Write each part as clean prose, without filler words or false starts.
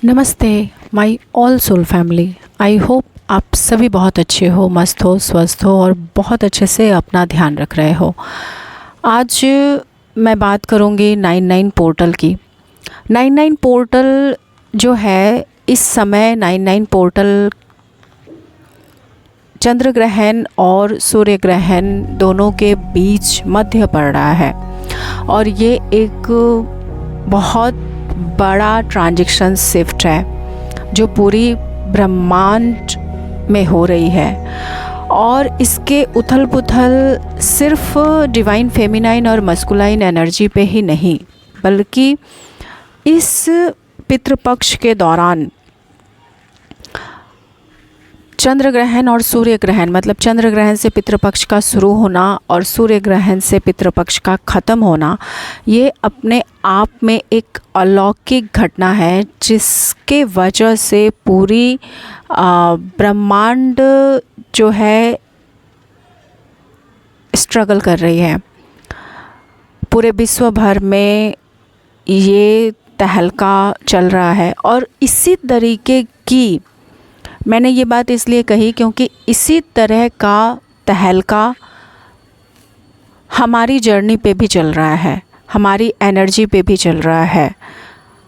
नमस्ते my all soul family. I hope आप सभी बहुत अच्छे हो, मस्त हो, स्वस्थ हो और बहुत अच्छे से अपना ध्यान रख रहे हो। आज मैं बात करूँगी 99 पोर्टल की। 99 पोर्टल जो है, इस समय 99 पोर्टल चंद्र ग्रहण और सूर्य ग्रहण दोनों के बीच मध्य पड़ रहा है और ये एक बहुत बड़ा ट्रांजिशन शिफ्ट है जो पूरी ब्रह्मांड में हो रही है। और इसके उथल पुथल सिर्फ डिवाइन फेमिनाइन और मस्कुलाइन एनर्जी पे ही नहीं, बल्कि इस पितृपक्ष के दौरान चंद्र ग्रहण और सूर्य ग्रहण, मतलब चंद्र ग्रहण से पितृपक्ष का शुरू होना और सूर्य ग्रहण से पितृपक्ष का ख़त्म होना, ये अपने आप में एक अलौकिक घटना है जिसके वजह से पूरी ब्रह्मांड जो है स्ट्रगल कर रही है। पूरे विश्व भर में ये तहलका चल रहा है और इसी तरीके की, मैंने ये बात इसलिए कही क्योंकि इसी तरह का तहलका हमारी जर्नी पे भी चल रहा है, हमारी एनर्जी पे भी चल रहा है।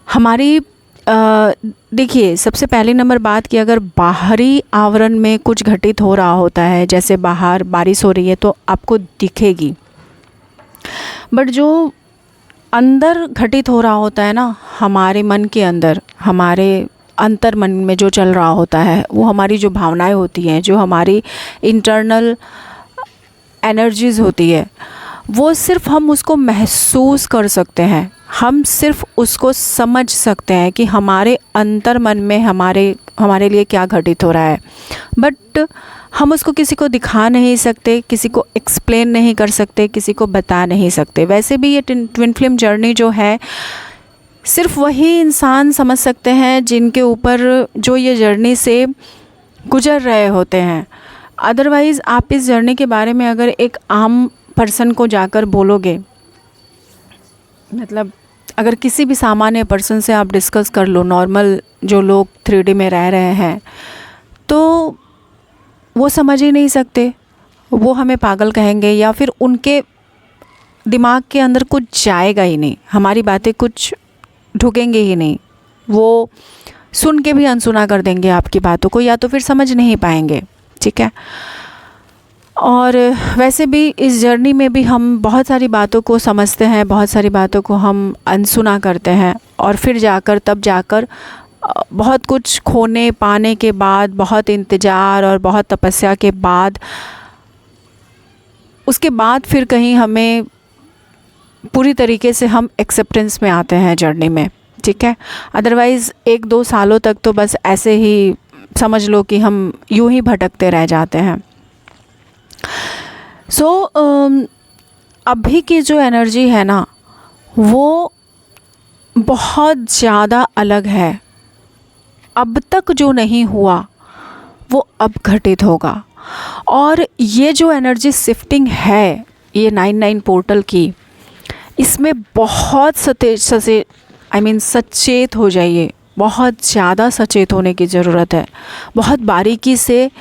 हमारी देखिए, सबसे पहली नंबर बात कि अगर बाहरी आवरण में कुछ घटित हो रहा होता है, जैसे बाहर बारिश हो रही है तो आपको दिखेगी, बट जो अंदर घटित हो रहा होता है ना, हमारे मन के अंदर, हमारे अंतर मन में जो चल रहा होता है, वो हमारी जो भावनाएं होती हैं, जो हमारी इंटरनल एनर्जीज़ होती है, वो सिर्फ हम उसको महसूस कर सकते हैं, हम सिर्फ उसको समझ सकते हैं कि हमारे अंतर मन में हमारे लिए क्या घटित हो रहा है। बट हम उसको किसी को दिखा नहीं सकते, किसी को एक्सप्लेन नहीं कर सकते, किसी को बता नहीं सकते। वैसे भी ये ट्विन फ्लेम जर्नी जो है, सिर्फ वही इंसान समझ सकते हैं जिनके ऊपर जो ये जर्नी से गुजर रहे होते हैं। अदरवाइज़ आप इस जर्नी के बारे में अगर एक आम पर्सन को जाकर बोलोगे, मतलब अगर किसी भी सामान्य पर्सन से आप डिस्कस कर लो, नॉर्मल जो लोग 3D में रह रहे हैं, तो वो समझ ही नहीं सकते, वो हमें पागल कहेंगे या फिर उनके दिमाग के अंदर कुछ जाएगा ही नहीं, हमारी बातें कुछ ढुकेंगे ही नहीं, वो सुन के भी अनसुना कर देंगे आपकी बातों को, या तो फिर समझ नहीं पाएंगे। ठीक है। और वैसे भी इस जर्नी में भी हम बहुत सारी बातों को समझते हैं, बहुत सारी बातों को हम अनसुना करते हैं और फिर तब जाकर बहुत कुछ खोने पाने के बाद, बहुत इंतज़ार और बहुत तपस्या के बाद, उसके बाद फिर कहीं हमें पूरी तरीके से हम एक्सेप्टेंस में आते हैं जर्नी में। ठीक है। अदरवाइज़ 1-2 सालों तक तो बस ऐसे ही समझ लो कि हम यूं ही भटकते रह जाते हैं। अभी की जो एनर्जी है ना, वो बहुत ज़्यादा अलग है। अब तक जो नहीं हुआ वो अब घटित होगा। और ये जो एनर्जी शिफ्टिंग है, ये 99 पोर्टल की, इसमें बहुत सचेत हो जाइए, बहुत ज़्यादा सचेत होने की ज़रूरत है। बहुत बारीकी से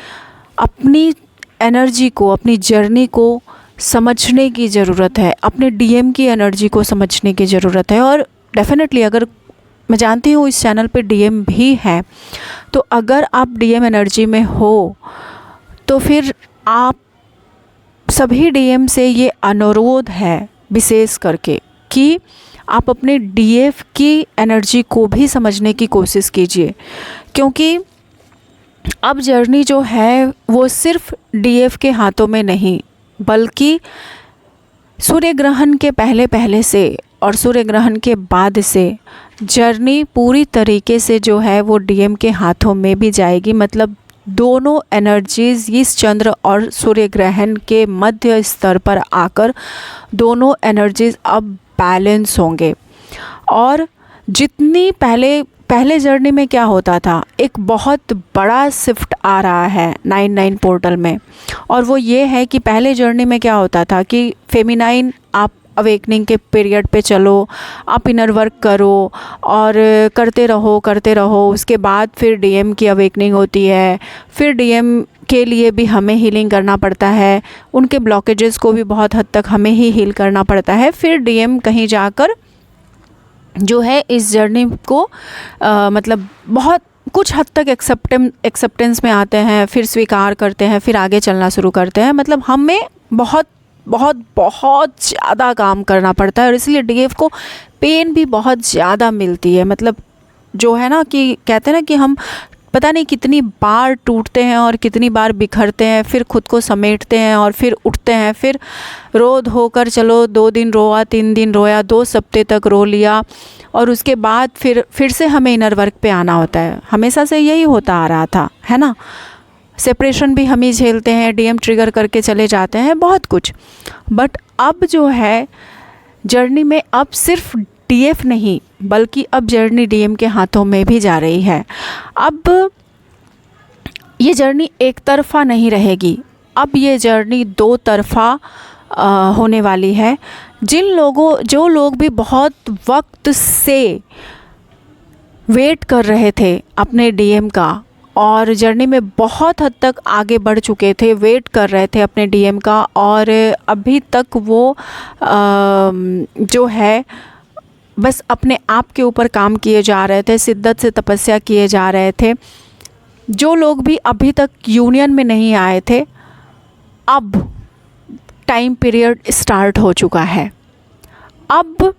अपनी एनर्जी को, अपनी जर्नी को समझने की ज़रूरत है, अपने डीएम की एनर्जी को समझने की ज़रूरत है। और डेफिनेटली, अगर मैं जानती हूँ इस चैनल पे डीएम भी है, तो अगर आप डीएम एनर्जी में हो तो फिर आप सभी डीएम से ये अनुरोध है विशेष करके कि आप अपने डीएफ की एनर्जी को भी समझने की कोशिश कीजिए, क्योंकि अब जर्नी जो है वो सिर्फ डीएफ के हाथों में नहीं, बल्कि सूर्य ग्रहण के पहले से और सूर्य ग्रहण के बाद से जर्नी पूरी तरीके से जो है वो डीएम के हाथों में भी जाएगी। मतलब दोनों एनर्जीज़ इस चंद्र और सूर्य ग्रहण के मध्य स्तर पर आकर दोनों एनर्जीज़ अब बैलेंस होंगे। और जितनी पहले जर्नी में क्या होता था, एक बहुत बड़ा शिफ्ट आ रहा है 99 पोर्टल में, और वो ये है कि पहले जर्नी में क्या होता था कि फेमिनाइन आप अवेकनिंग के पीरियड पे चलो, आप इनर वर्क करो और करते रहो। उसके बाद फिर डीएम की अवेकनिंग होती है। फिर डीएम के लिए भी हमें हीलिंग करना पड़ता है, उनके ब्लॉकेजेस को भी बहुत हद तक हमें ही हील करना पड़ता है। फिर डीएम कहीं जाकर जो है इस जर्नी को मतलब बहुत कुछ हद तक एक्सेप्टेंस में आते हैं, फिर स्वीकार करते हैं, फिर आगे चलना शुरू करते हैं। मतलब हमें बहुत बहुत बहुत ज़्यादा काम करना पड़ता है और इसलिए डीएफ को पेन भी बहुत ज़्यादा मिलती है। मतलब जो है ना कि कहते हैं ना कि हम पता नहीं कितनी बार टूटते हैं और कितनी बार बिखरते हैं, फिर खुद को समेटते हैं और फिर उठते हैं, फिर रो धोकर चलो 2 दिन रोया, 3 दिन रोया, 2 हफ्ते तक रो लिया और उसके बाद फिर से हमें इनर वर्क पे आना होता है। हमेशा से यही होता आ रहा था, है ना। सेपरेशन भी हम ही झेलते हैं, डीएम ट्रिगर करके चले जाते हैं, बहुत कुछ। बट अब जो है जर्नी में अब सिर्फ डीएफ नहीं बल्कि अब जर्नी डीएम के हाथों में भी जा रही है। अब ये जर्नी एक तरफ़ा नहीं रहेगी, अब ये जर्नी 2 तरफ़ा होने वाली है। जो लोग भी बहुत वक्त से वेट कर रहे थे अपने डीएम का और जर्नी में बहुत हद तक आगे बढ़ चुके थे, वेट कर रहे थे अपने डीएम का और अभी तक वो जो है बस अपने आप के ऊपर काम किए जा रहे थे, शिद्दत से तपस्या किए जा रहे थे। जो लोग भी अभी तक यूनियन में नहीं आए थे, अब टाइम पीरियड स्टार्ट हो चुका है। अब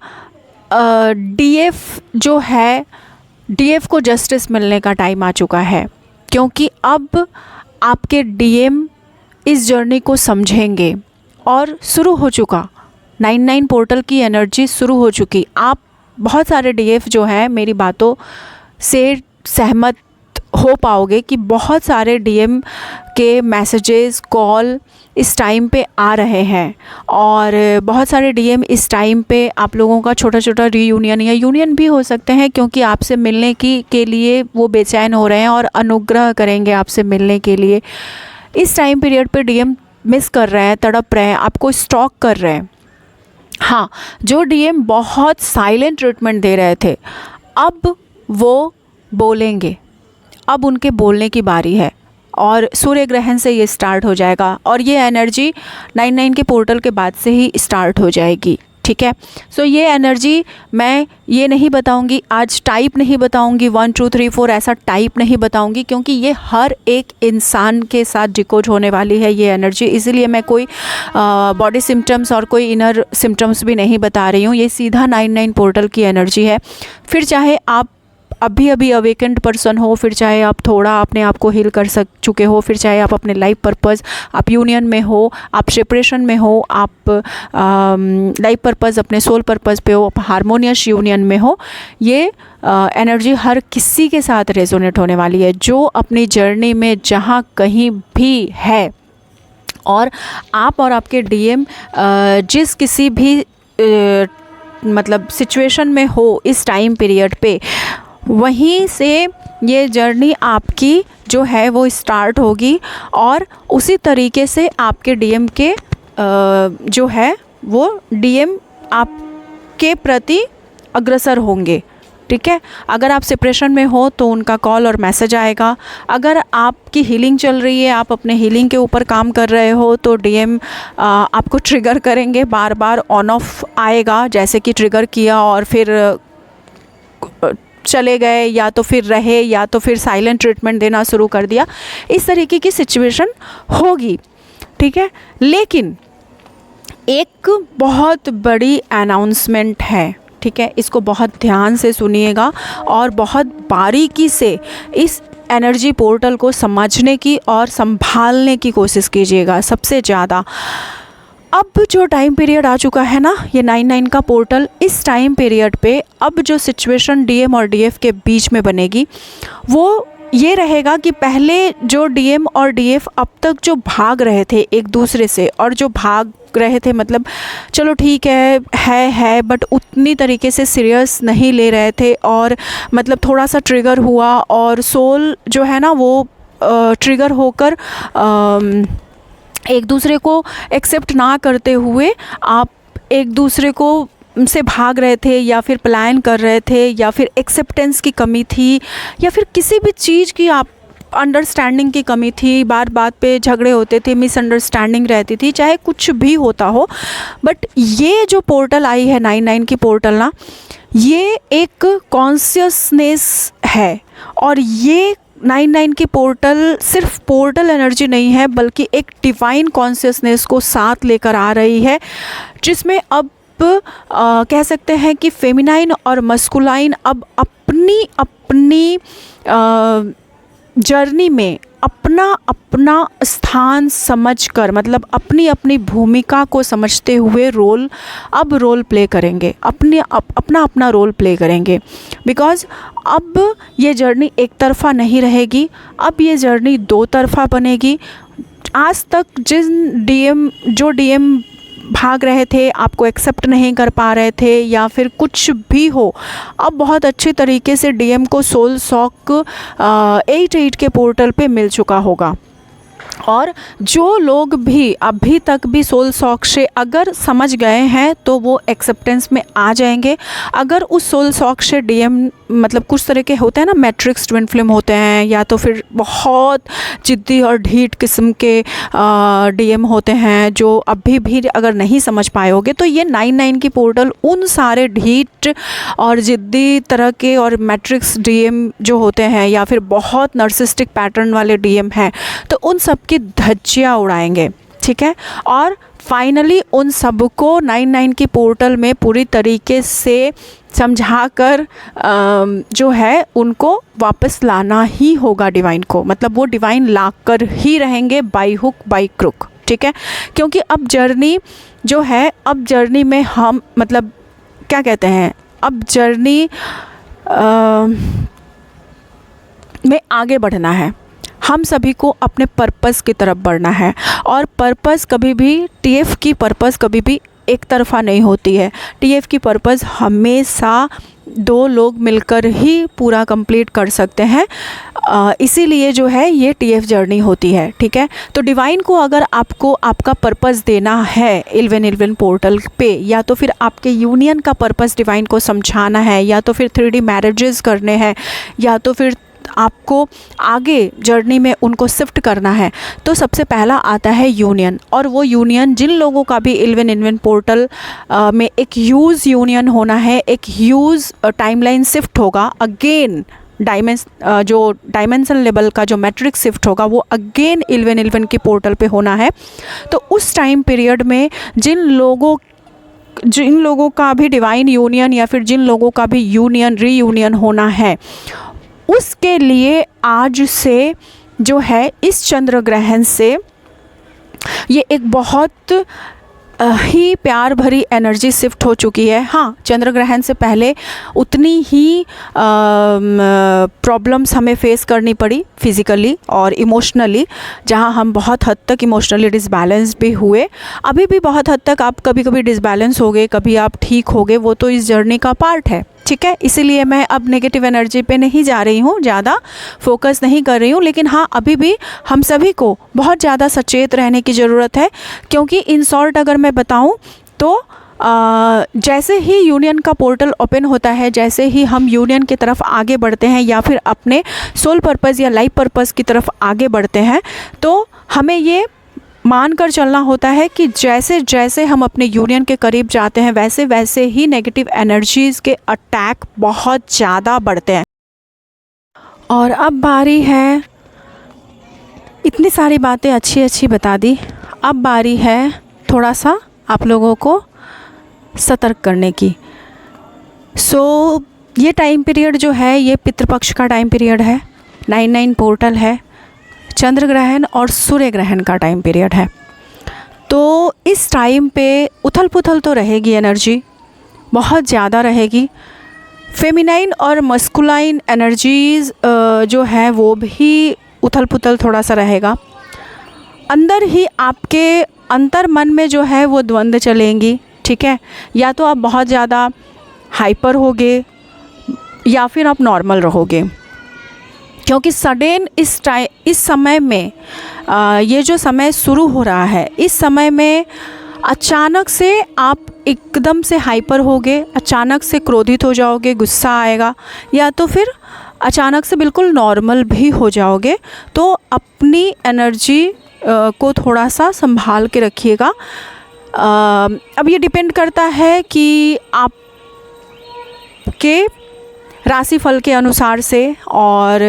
डीएफ जो है, डीएफ को जस्टिस मिलने का टाइम आ चुका है, क्योंकि अब आपके डीएम इस जर्नी को समझेंगे और शुरू हो चुका 99 पोर्टल की एनर्जी शुरू हो चुकी। आप बहुत सारे डीएफ जो हैं मेरी बातों से सहमत हो पाओगे कि बहुत सारे डीएम के मैसेजेस, कॉल इस टाइम पे आ रहे हैं और बहुत सारे डीएम इस टाइम पे आप लोगों का छोटा छोटा रीयूनियन या यूनियन भी हो सकते हैं, क्योंकि आपसे मिलने के लिए वो बेचैन हो रहे हैं और अनुग्रह करेंगे आपसे मिलने के लिए। इस टाइम पीरियड पे डीएम मिस कर रहे हैं, तड़प रहे हैं, आपको स्टॉक कर रहे हैं। हाँ, जो डीएम बहुत साइलेंट ट्रीटमेंट दे रहे थे, अब वो बोलेंगे, अब उनके बोलने की बारी है और सूर्य ग्रहण से ये स्टार्ट हो जाएगा और ये एनर्जी 99 के पोर्टल के बाद से ही स्टार्ट हो जाएगी। ठीक है, सो ये एनर्जी मैं ये नहीं बताऊंगी आज, टाइप नहीं बताऊंगी 1 2 3 4 ऐसा टाइप नहीं बताऊंगी, क्योंकि ये हर एक इंसान के साथ डिकोड होने वाली है ये एनर्जी। इसीलिए मैं कोई बॉडी सिम्टम्स और कोई इनर सिम्टम्स भी नहीं बता रही हूँ। ये सीधा 99 पोर्टल की एनर्जी है। फिर चाहे आप अभी अवेकेंड पर्सन हो, फिर चाहे आप थोड़ा अपने आप को हील कर चुके हो, फिर चाहे आप अपने लाइफ पर्पस, आप यूनियन में हो, आप सेपरेशन में हो, आप लाइफ पर्पस अपने सोल पर्पस पे हो, आप हारमोनियस यूनियन में हो, ये एनर्जी हर किसी के साथ रेजोनेट होने वाली है जो अपनी जर्नी में जहाँ कहीं भी है। और आप और आपके डीएम जिस किसी भी मतलब सिचुएशन में हो इस टाइम पीरियड पे, वहीं से ये जर्नी आपकी जो है वो स्टार्ट होगी और उसी तरीके से आपके डीएम के जो है वो डीएम आपके प्रति अग्रसर होंगे। ठीक है, अगर आप सेपरेशन में हो तो उनका कॉल और मैसेज आएगा। अगर आपकी हीलिंग चल रही है, आप अपने हीलिंग के ऊपर काम कर रहे हो, तो डीएम आपको ट्रिगर करेंगे, बार बार ऑन ऑफ आएगा, जैसे कि ट्रिगर किया और फिर चले गए, या तो फिर रहे, या तो फिर साइलेंट ट्रीटमेंट देना शुरू कर दिया। इस तरीके की सिचुएशन होगी। ठीक है, लेकिन एक बहुत बड़ी अनाउंसमेंट है। ठीक है, इसको बहुत ध्यान से सुनिएगा और बहुत बारीकी से इस एनर्जी पोर्टल को समझने की और संभालने की कोशिश कीजिएगा सबसे ज़्यादा। अब जो टाइम पीरियड आ चुका है ना, ये 99 का पोर्टल, इस टाइम पीरियड पे अब जो सिचुएशन डीएम और डीएफ के बीच में बनेगी वो ये रहेगा कि पहले जो डीएम और डीएफ अब तक जो भाग रहे थे एक दूसरे से, और जो भाग रहे थे मतलब चलो ठीक है बट उतनी तरीके से सीरियस नहीं ले रहे थे, और मतलब थोड़ा सा ट्रिगर हुआ और सोल जो है ना वो ट्रिगर होकर एक दूसरे को एक्सेप्ट ना करते हुए आप एक दूसरे को से भाग रहे थे, या फिर पलायन कर रहे थे, या फिर एक्सेप्टेंस की कमी थी, या फिर किसी भी चीज़ की आप अंडरस्टैंडिंग की कमी थी, बात पे झगड़े होते थे, मिसअंडरस्टैंडिंग रहती थी, चाहे कुछ भी होता हो, बट ये जो पोर्टल आई है 99 की पोर्टल ना, ये एक कॉन्शियसनेस है। और ये 99 की पोर्टल सिर्फ पोर्टल एनर्जी नहीं है, बल्कि एक डिवाइन कॉन्शियसनेस को साथ लेकर आ रही है, जिसमें अब कह सकते हैं कि फेमिनाइन और मस्कुलाइन अब अपनी अपनी जर्नी में अपना अपना स्थान समझकर, मतलब अपनी अपनी भूमिका को समझते हुए रोल प्ले करेंगे, अपना अपना रोल प्ले करेंगे। बिकॉज़ अब ये जर्नी एक तरफ़ा नहीं रहेगी, अब ये जर्नी दो तरफ़ा बनेगी। आज तक जो डीएम भाग रहे थे, आपको एक्सेप्ट नहीं कर पा रहे थे, या फिर कुछ भी हो, अब बहुत अच्छी तरीके से डीएम को सोल सॉक 88 के पोर्टल पे मिल चुका होगा। और जो लोग भी अभी तक भी सोल सॉक से अगर समझ गए हैं तो वो एक्सेप्टेंस में आ जाएंगे। अगर उस सोल सॉक से डीएम, मतलब कुछ तरह के होते हैं ना, मैट्रिक्स ट्विन फ्लेम होते हैं, या तो फिर बहुत जिद्दी और ढीठ किस्म के डीएम होते हैं, जो अभी भी अगर नहीं समझ पाए होगे, तो ये 99 की पोर्टल उन सारे ढीठ और जिद्दी तरह के और मैट्रिक्स डीएम जो होते हैं, या फिर बहुत नर्सिस्टिक पैटर्न वाले डीएम हैं, तो उन सब की धज्जियाँ उड़ाएंगे। ठीक है। और फाइनली उन सबको 99 की पोर्टल में पूरी तरीके से समझाकर जो है उनको वापस लाना ही होगा डिवाइन को, मतलब वो डिवाइन ला कर ही रहेंगे, बाई हुक बाई क्रुक। ठीक है। क्योंकि अब जर्नी जो है, अब जर्नी में हम, मतलब क्या कहते हैं, अब जर्नी में आगे बढ़ना है, हम सभी को अपने पर्पस की तरफ बढ़ना है। और पर्पस कभी भी, टीएफ की पर्पस कभी भी एक तरफ़ा नहीं होती है। टीएफ की पर्पस हमेशा दो लोग मिलकर ही पूरा कंप्लीट कर सकते हैं, इसीलिए जो है ये टीएफ जर्नी होती है। ठीक है। तो डिवाइन को अगर आपको आपका पर्पस देना है 11 पोर्टल पे, या तो फिर आपके यूनियन का पर्पस डिवाइन को समझाना है, या तो फिर 3D मैरिजेस करने हैं, या तो फिर आपको आगे जर्नी में उनको शिफ्ट करना है, तो सबसे पहला आता है यूनियन। और वो यूनियन जिन लोगों का भी 11 पोर्टल में एक ह्यूज यूनियन होना है, एक ह्यूज टाइमलाइन शिफ्ट होगा, अगेन जो डायमेंशन लेवल का जो मैट्रिक्स शिफ्ट होगा वो अगेन 11 की पोर्टल पे होना है। तो उस टाइम पीरियड में जिन लोगों का भी डिवाइन यूनियन, या फिर जिन लोगों का भी यूनियन रीयूनियन होना है, उसके लिए आज से जो है इस चंद्र ग्रहण से ये एक बहुत ही प्यार भरी एनर्जी शिफ्ट हो चुकी है। हाँ, चंद्र ग्रहण से पहले उतनी ही प्रॉब्लम्स हमें फेस करनी पड़ी फिज़िकली और इमोशनली, जहाँ हम बहुत हद तक इमोशनली डिसबैलेंस भी हुए। अभी भी बहुत हद तक आप कभी कभी डिसबैलेंस हो गए, कभी आप ठीक हो गए, वो तो इस जर्नी का पार्ट है। ठीक है। इसीलिए मैं अब नेगेटिव एनर्जी पे नहीं जा रही हूँ, ज़्यादा फोकस नहीं कर रही हूँ। लेकिन हाँ, अभी भी हम सभी को बहुत ज़्यादा सचेत रहने की ज़रूरत है, क्योंकि इन शॉर्ट अगर मैं बताऊँ तो जैसे ही यूनियन का पोर्टल ओपन होता है, जैसे ही हम यूनियन की तरफ आगे बढ़ते हैं, या फिर अपने सोल पर्पस या लाइफ पर्पस की तरफ आगे बढ़ते हैं, तो हमें ये मान कर चलना होता है कि जैसे जैसे हम अपने यूनियन के करीब जाते हैं, वैसे वैसे ही नेगेटिव एनर्जीज़ के अटैक बहुत ज़्यादा बढ़ते हैं। और अब बारी है, इतनी सारी बातें अच्छी अच्छी बता दी, अब बारी है थोड़ा सा आप लोगों को सतर्क करने की। ये टाइम पीरियड जो है, ये पितृपक्ष का टाइम पीरियड है, 99 पोर्टल है, चंद्र ग्रहण और सूर्य ग्रहण का टाइम पीरियड है। तो इस टाइम पे उथल पुथल तो रहेगी, एनर्जी बहुत ज़्यादा रहेगी। फेमिनाइन और मस्कुलाइन एनर्जीज़ जो है वो भी उथल पुथल थोड़ा सा रहेगा। अंदर ही आपके अंतर मन में जो है वो द्वंद्व चलेंगी। ठीक है। या तो आप बहुत ज़्यादा हाइपर होगे, या फिर आप नॉर्मल रहोगे, क्योंकि सडन इस समय में ये जो समय शुरू हो रहा है, इस समय में अचानक से आप एकदम से हाइपर होगे, अचानक से क्रोधित हो जाओगे, गुस्सा आएगा, या तो फिर अचानक से बिल्कुल नॉर्मल भी हो जाओगे। तो अपनी एनर्जी को थोड़ा सा संभाल के रखिएगा। अब ये डिपेंड करता है कि आपके राशिफल के अनुसार से और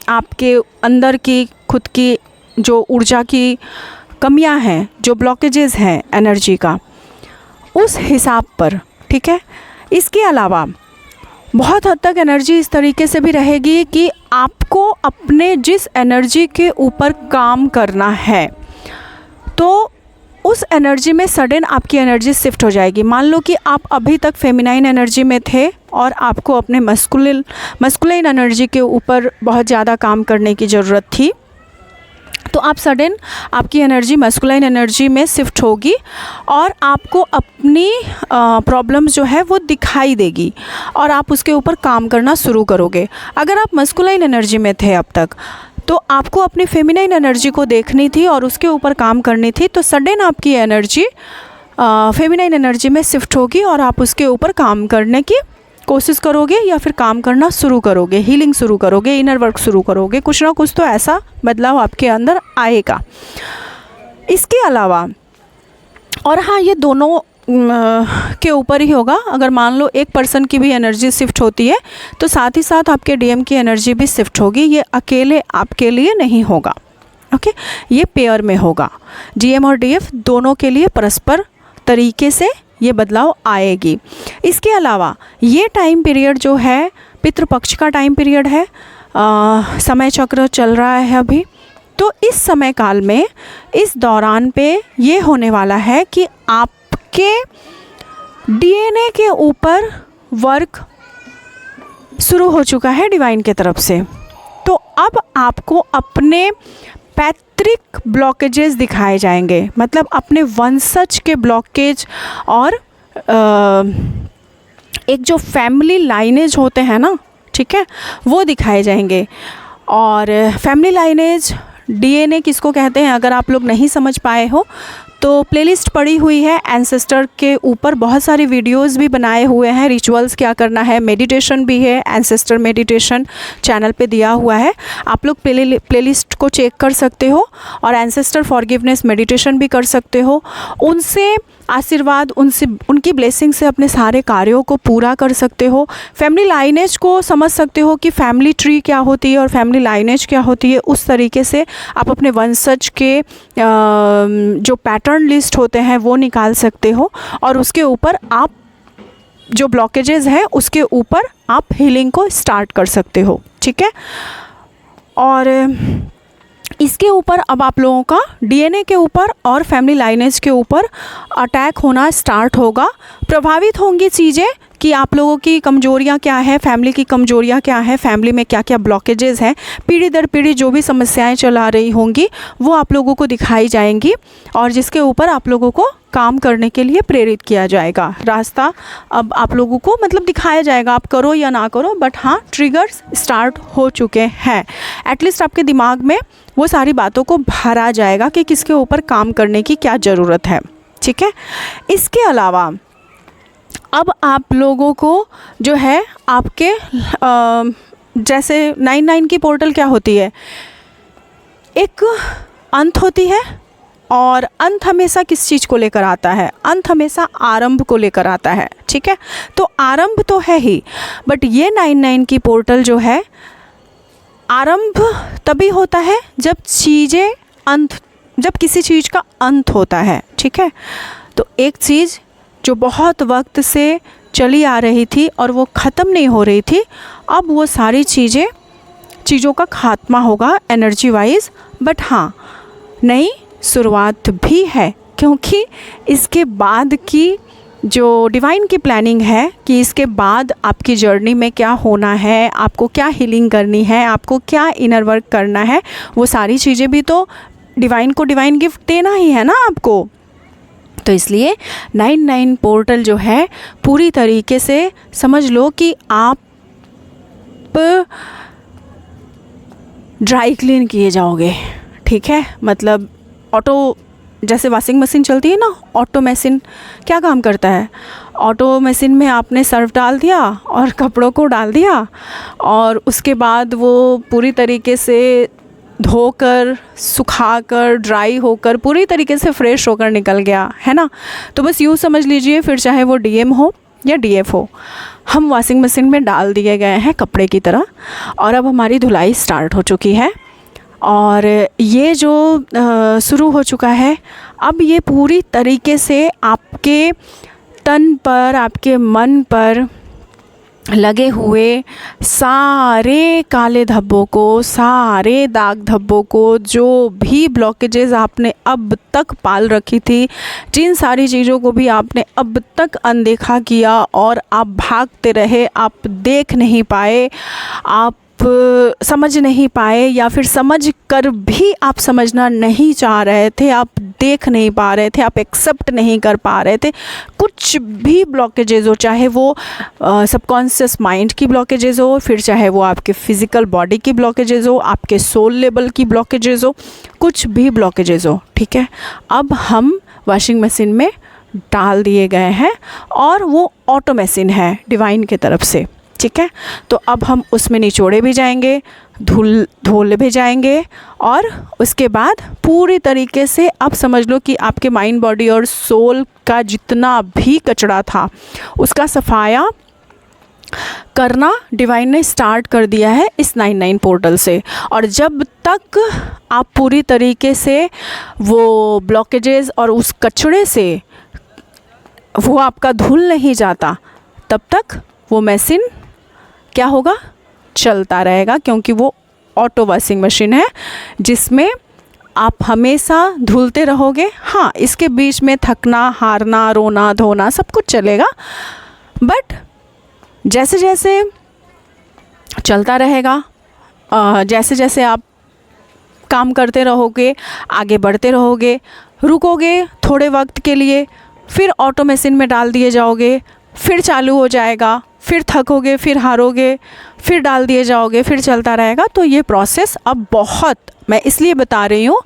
आपके अंदर की खुद की जो ऊर्जा की कमियां हैं, जो ब्लॉकेजेस हैं एनर्जी का, उस हिसाब पर, ठीक है। इसके अलावा बहुत हद तक एनर्जी इस तरीके से भी रहेगी कि आपको अपने जिस एनर्जी के ऊपर काम करना है, तो उस एनर्जी में सडन आपकी एनर्जी शिफ्ट हो जाएगी। मान लो कि आप अभी तक फेमिनाइन एनर्जी में थे और आपको अपने मस्कुलिन एनर्जी के ऊपर बहुत ज़्यादा काम करने की ज़रूरत थी, तो आप सडन आपकी एनर्जी मस्कुलाइन एनर्जी में शिफ्ट होगी और आपको अपनी प्रॉब्लम्स जो है वो दिखाई देगी और आप उसके ऊपर काम करना शुरू करोगे। अगर आप मस्कुलाइन एनर्जी में थे अब तक, तो आपको अपनी फेमिनाइन एनर्जी को देखनी थी और उसके ऊपर काम करनी थी, तो सडन आपकी एनर्जी फेमिनाइन एनर्जी में शिफ्ट होगी और आप उसके ऊपर काम करने की कोशिश करोगे या फिर काम करना शुरू करोगे, हीलिंग शुरू करोगे, इनर वर्क शुरू करोगे। कुछ ना कुछ तो ऐसा बदलाव आपके अंदर आएगा। इसके अलावा, और हाँ, ये दोनों के ऊपर ही होगा। अगर मान लो एक पर्सन की भी एनर्जी शिफ्ट होती है तो साथ ही साथ आपके डीएम की एनर्जी भी शिफ्ट होगी। ये अकेले आपके लिए नहीं होगा, ओके, ये पेयर में होगा। डीएम और डीएफ दोनों के लिए परस्पर तरीके से ये बदलाव आएगी। इसके अलावा ये टाइम पीरियड जो है पितृपक्ष का टाइम पीरियड है, समय चक्र चल रहा है अभी। तो इस समय काल में, इस दौरान पे ये होने वाला है कि आपके डीएनए के ऊपर वर्क शुरू हो चुका है डिवाइन की तरफ से। तो अब आपको अपने पैतृक ब्लॉकेजेस दिखाए जाएंगे, मतलब अपने वंशज के ब्लॉकेज और एक जो फैमिली लाइनेज होते हैं ना, ठीक है, वो दिखाए जाएंगे। और फैमिली लाइनेज, डीएनए किसको कहते हैं, अगर आप लोग नहीं समझ पाए हो तो प्लेलिस्ट पड़ी हुई है एंसेस्टर के ऊपर, बहुत सारी वीडियोस भी बनाए हुए हैं, रिचुअल्स क्या करना है, मेडिटेशन भी है, एंसेस्टर मेडिटेशन चैनल पे दिया हुआ है। आप लोग प्लेलिस्ट को चेक कर सकते हो और एंसेस्टर फॉरगिवनेस मेडिटेशन भी कर सकते हो। उनसे आशीर्वाद, उनकी ब्लेसिंग से अपने सारे कार्यों को पूरा कर सकते हो। फैमिली लाइनेज को समझ सकते हो कि फैमिली ट्री क्या होती है और फैमिली लाइनेज क्या होती है। उस तरीके से आप अपने वंशज के जो पैटर्न लिस्ट होते हैं वो निकाल सकते हो और उसके ऊपर आप जो ब्लॉकेजेस हैं उसके ऊपर आप हीलिंग को स्टार्ट कर सकते हो, ठीक है। और इसके ऊपर अब आप लोगों का डीएनए के ऊपर और फैमिली लाइनेज के ऊपर अटैक होना स्टार्ट होगा। प्रभावित होंगी चीज़ें कि आप लोगों की कमजोरियां क्या है, फैमिली की कमजोरियां क्या है, फैमिली में क्या क्या ब्लॉकेजेस हैं, पीढ़ी दर पीढ़ी जो भी समस्याएं चला रही होंगी वो आप लोगों को दिखाई जाएंगी और जिसके ऊपर आप लोगों को काम करने के लिए प्रेरित किया जाएगा। रास्ता अब आप लोगों को मतलब दिखाया जाएगा, आप करो या ना करो, बट हाँ, ट्रिगर्स स्टार्ट हो चुके हैं। एटलीस्ट आपके दिमाग में वो सारी बातों को भरा जाएगा कि किसके ऊपर काम करने की क्या ज़रूरत है, ठीक है। इसके अलावा अब आप लोगों को जो है आपके जैसे 9/9 की पोर्टल क्या होती है, एक अंत होती है और अंत हमेशा किस चीज़ को लेकर आता है, अंत हमेशा आरंभ को लेकर आता है, ठीक है। तो आरंभ तो है ही, बट ये 9/9 की पोर्टल जो है, आरंभ तभी होता है जब किसी चीज़ का अंत होता है, ठीक है। तो एक चीज़ जो बहुत वक्त से चली आ रही थी और वो ख़त्म नहीं हो रही थी, अब वो सारी चीज़ों का खात्मा होगा एनर्जी वाइज। बट हाँ, नई शुरुआत भी है, क्योंकि इसके बाद की जो डिवाइन की प्लानिंग है कि इसके बाद आपकी जर्नी में क्या होना है, आपको क्या हीलिंग करनी है, आपको क्या इनर वर्क करना है, वो सारी चीज़ें भी तो डिवाइन को डिवाइन गिफ्ट देना ही है ना आपको। तो इसलिए 9/9 पोर्टल जो है पूरी तरीके से समझ लो कि आप ड्राई क्लीन किए जाओगे, ठीक है। मतलब ऑटो जैसे वॉशिंग मशीन चलती है ना, ऑटो मशीन क्या काम करता है? ऑटो मशीन में आपने सर्फ डाल दिया और कपड़ों को डाल दिया और उसके बाद वो पूरी तरीके से धोकर, सुखाकर, ड्राई होकर पूरी तरीके से फ्रेश होकर निकल गया, है ना। तो बस यूँ समझ लीजिए, फिर चाहे वो डीएम हो या डीएफ हो, हम वॉशिंग मशीन में डाल दिए गए हैं कपड़े की तरह और अब हमारी धुलाई स्टार्ट हो चुकी है। और ये जो शुरू हो चुका है, अब ये पूरी तरीके से आपके तन पर, आपके मन पर लगे हुए सारे काले धब्बों को, सारे दाग धब्बों को, जो भी ब्लॉकेजेस आपने अब तक पाल रखी थी, जिन सारी चीज़ों को भी आपने अब तक अनदेखा किया और आप भागते रहे, आप देख नहीं पाए, आप समझ नहीं पाए, या फिर समझ कर भी आप समझना नहीं चाह रहे थे, आप देख नहीं पा रहे थे, आप एक्सेप्ट नहीं कर पा रहे थे, कुछ भी ब्लॉकेजेज हो, चाहे वो सबकॉन्शियस माइंड की ब्लॉकेजेज हो, फिर चाहे वो आपके फिज़िकल बॉडी की ब्लॉकेजेज हो, आपके सोल लेवल की ब्लॉकेजेज हो, कुछ भी ब्लॉकेजेज हो, ठीक है। अब हम वॉशिंग मशीन में डाल दिए गए हैं और वो ऑटो मशीन है डिवाइन की तरफ से, ठीक है। तो अब हम उसमें निचोड़े भी जाएंगे, धुल भी जाएंगे और उसके बाद पूरी तरीके से अब समझ लो कि आपके माइंड, बॉडी और सोल का जितना भी कचरा था उसका सफाया करना डिवाइन ने स्टार्ट कर दिया है इस 99 पोर्टल से। और जब तक आप पूरी तरीके से वो ब्लॉकेजेस और उस कचरे से वो आपका धुल नहीं जाता, तब तक वो मशीन क्या होगा, चलता रहेगा, क्योंकि वो ऑटो वॉशिंग मशीन है जिसमें आप हमेशा धुलते रहोगे। हाँ, इसके बीच में थकना, हारना, रोना, धोना सब कुछ चलेगा, बट जैसे जैसे चलता रहेगा, जैसे जैसे आप काम करते रहोगे, आगे बढ़ते रहोगे, रुकोगे थोड़े वक्त के लिए, फिर ऑटो मशीन में डाल दिए जाओगे, फिर चालू हो जाएगा, फिर थकोगे, फिर हारोगे, फिर डाल दिए जाओगे, फिर चलता रहेगा। तो ये प्रोसेस अब बहुत, मैं इसलिए बता रही हूँ,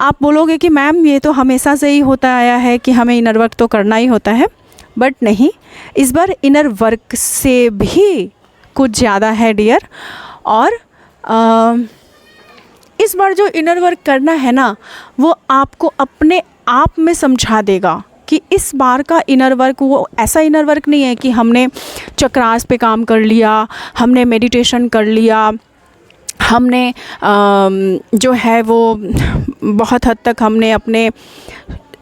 आप बोलोगे कि मैम ये तो हमेशा से ही होता आया है कि हमें इनर वर्क तो करना ही होता है, बट नहीं, इस बार इनर वर्क से भी कुछ ज़्यादा है डियर। और इस बार जो इनर वर्क करना है ना, वो आपको अपने आप में समझा देगा कि इस बार का इनर वर्क वो ऐसा इनर वर्क नहीं है कि हमने चक्रास पे काम कर लिया, हमने मेडिटेशन कर लिया, हमने जो है वो बहुत हद तक हमने अपने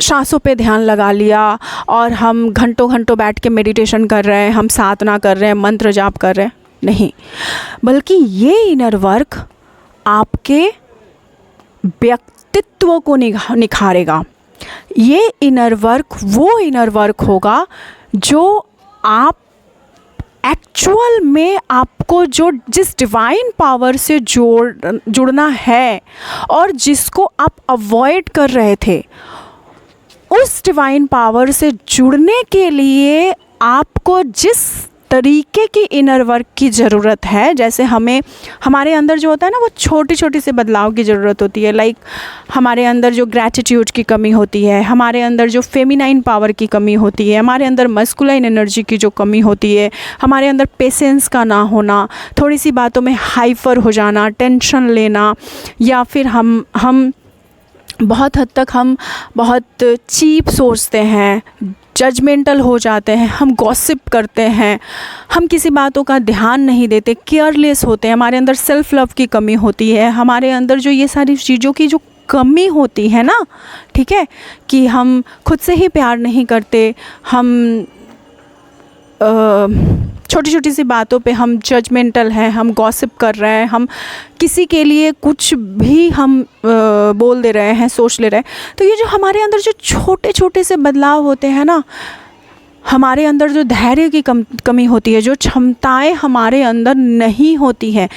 सांसों पे ध्यान लगा लिया और हम घंटों घंटों बैठ के मेडिटेशन कर रहे हैं, हम साधना कर रहे हैं, मंत्र जाप कर रहे हैं, नहीं, बल्कि ये इनर वर्क आपके व्यक्तित्व को निखारेगा। ये इनर वर्क वो इनर वर्क होगा जो आप एक्चुअल में आपको जो जिस डिवाइन पावर से जुड़ना है और जिसको आप अवॉइड कर रहे थे, उस डिवाइन पावर से जुड़ने के लिए आपको जिस तरीके की इनर वर्क की ज़रूरत है, जैसे हमें हमारे अंदर जो होता है ना, वो छोटी छोटी से बदलाव की ज़रूरत होती है। लाइक हमारे अंदर जो ग्रैटिट्यूड की कमी होती है, हमारे अंदर जो फेमिनाइन पावर की कमी होती है, हमारे अंदर मस्कुलाइन एनर्जी की जो कमी होती है, हमारे अंदर पेशेंस का ना होना, थोड़ी सी बातों में हाइपर हो जाना, टेंशन लेना, या फिर हम बहुत हद तक हम बहुत चीप सोचते हैं, जजमेंटल हो जाते हैं, हम गॉसिप करते हैं, हम किसी बातों का ध्यान नहीं देते, केयरलेस होते हैं, हमारे अंदर सेल्फ लव की कमी होती है, हमारे अंदर जो ये सारी चीज़ों की जो कमी होती है ना, ठीक है, कि हम खुद से ही प्यार नहीं करते, हम छोटी छोटी सी बातों पे हम जजमेंटल हैं, हम गॉसिप कर रहे हैं, हम किसी के लिए कुछ भी हम बोल दे रहे हैं, सोच ले रहे हैं। तो ये जो हमारे अंदर जो छोटे छोटे से बदलाव होते हैं ना, हमारे अंदर जो धैर्य की कमी होती है, जो क्षमताएं हमारे अंदर नहीं होती हैं,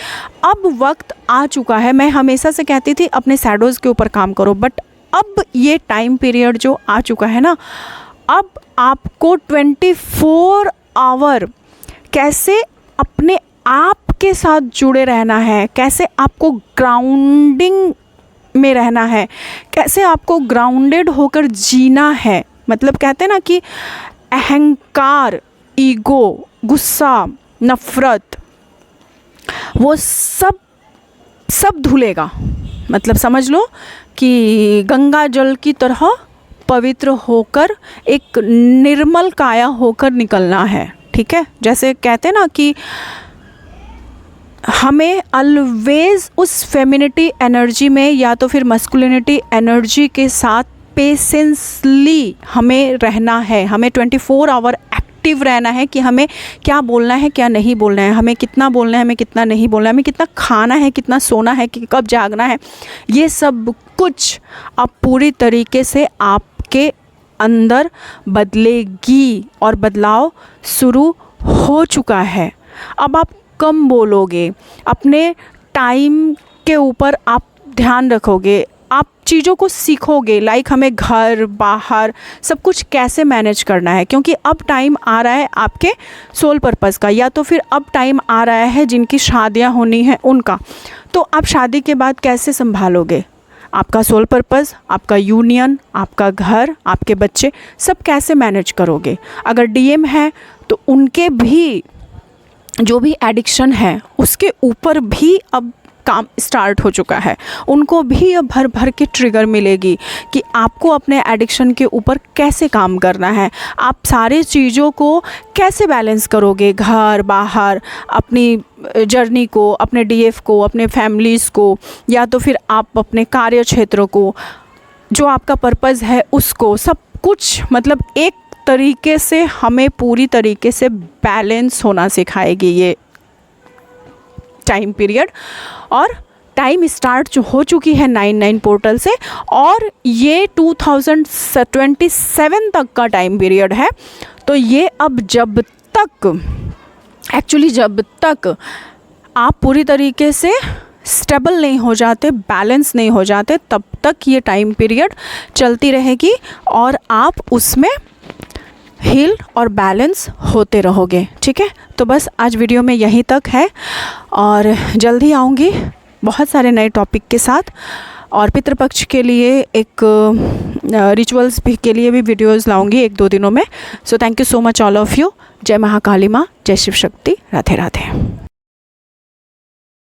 अब वक्त आ चुका है। मैं हमेशा से कहती थी अपने शैडोज़ के ऊपर काम करो, बट अब ये टाइम पीरियड जो आ चुका है ना, अब आपको 24 आवर कैसे अपने आप के साथ जुड़े रहना है, कैसे आपको ग्राउंडिंग में रहना है, कैसे आपको ग्राउंडेड होकर जीना है। मतलब कहते हैं ना कि अहंकार, ईगो, गुस्सा, नफ़रत, वो सब धुलेगा। मतलब समझ लो कि गंगा जल की तरह पवित्र होकर एक निर्मल काया होकर निकलना है, ठीक है। जैसे कहते हैं ना कि हमें ऑलवेज़ उस फेमिनिटी एनर्जी में या तो फिर मस्कुलिनिटी एनर्जी के साथ पेशेंसली हमें रहना है। हमें 24 आवर एक्टिव रहना है कि हमें क्या बोलना है, क्या नहीं बोलना है, हमें कितना बोलना है, हमें कितना नहीं बोलना है, हमें कितना खाना है, कितना सोना है, कि कब जागना है। ये सब कुछ अब पूरी तरीके से आपके अंदर बदलेगी और बदलाव शुरू हो चुका है। अब आप कम बोलोगे, अपने टाइम के ऊपर आप ध्यान रखोगे, आप चीज़ों को सीखोगे। लाइक हमें घर बाहर सब कुछ कैसे मैनेज करना है, क्योंकि अब टाइम आ रहा है आपके सोल पर्पस का, या तो फिर अब टाइम आ रहा है जिनकी शादियां होनी है उनका। तो आप शादी के बाद कैसे संभालोगे आपका सोल पर्पस, आपका यूनियन, आपका घर, आपके बच्चे, सब कैसे मैनेज करोगे। अगर डीएम है तो उनके भी जो भी एडिक्शन है उसके ऊपर भी अब काम स्टार्ट हो चुका है। उनको भी अब भर भर के ट्रिगर मिलेगी कि आपको अपने एडिक्शन के ऊपर कैसे काम करना है, आप सारे चीज़ों को कैसे बैलेंस करोगे, घर बाहर, अपनी जर्नी को, अपने डीएफ को, अपने फैमिलीज़ को, या तो फिर आप अपने कार्य क्षेत्रों को, जो आपका पर्पज़ है उसको, सब कुछ। मतलब एक तरीके से हमें पूरी तरीके से बैलेंस होना सिखाएगी ये टाइम पीरियड। और टाइम स्टार्ट जो हो चुकी है 9/9 पोर्टल से, और ये 2027 तक का टाइम पीरियड है। तो ये अब जब तक आप पूरी तरीके से स्टेबल नहीं हो जाते, बैलेंस नहीं हो जाते, तब तक ये टाइम पीरियड चलती रहेगी और आप उसमें हील और बैलेंस होते रहोगे, ठीक है। तो बस आज वीडियो में यहीं तक है, और जल्दी आऊँगी बहुत सारे नए टॉपिक के साथ, और पितृपक्ष के लिए एक रिचुअल्स भी के लिए भी वीडियोस लाऊंगी 1-2 दिनों में। So thank you so much all of you. जय महाकाली माँ, जय शिव शक्ति, राधे राधे।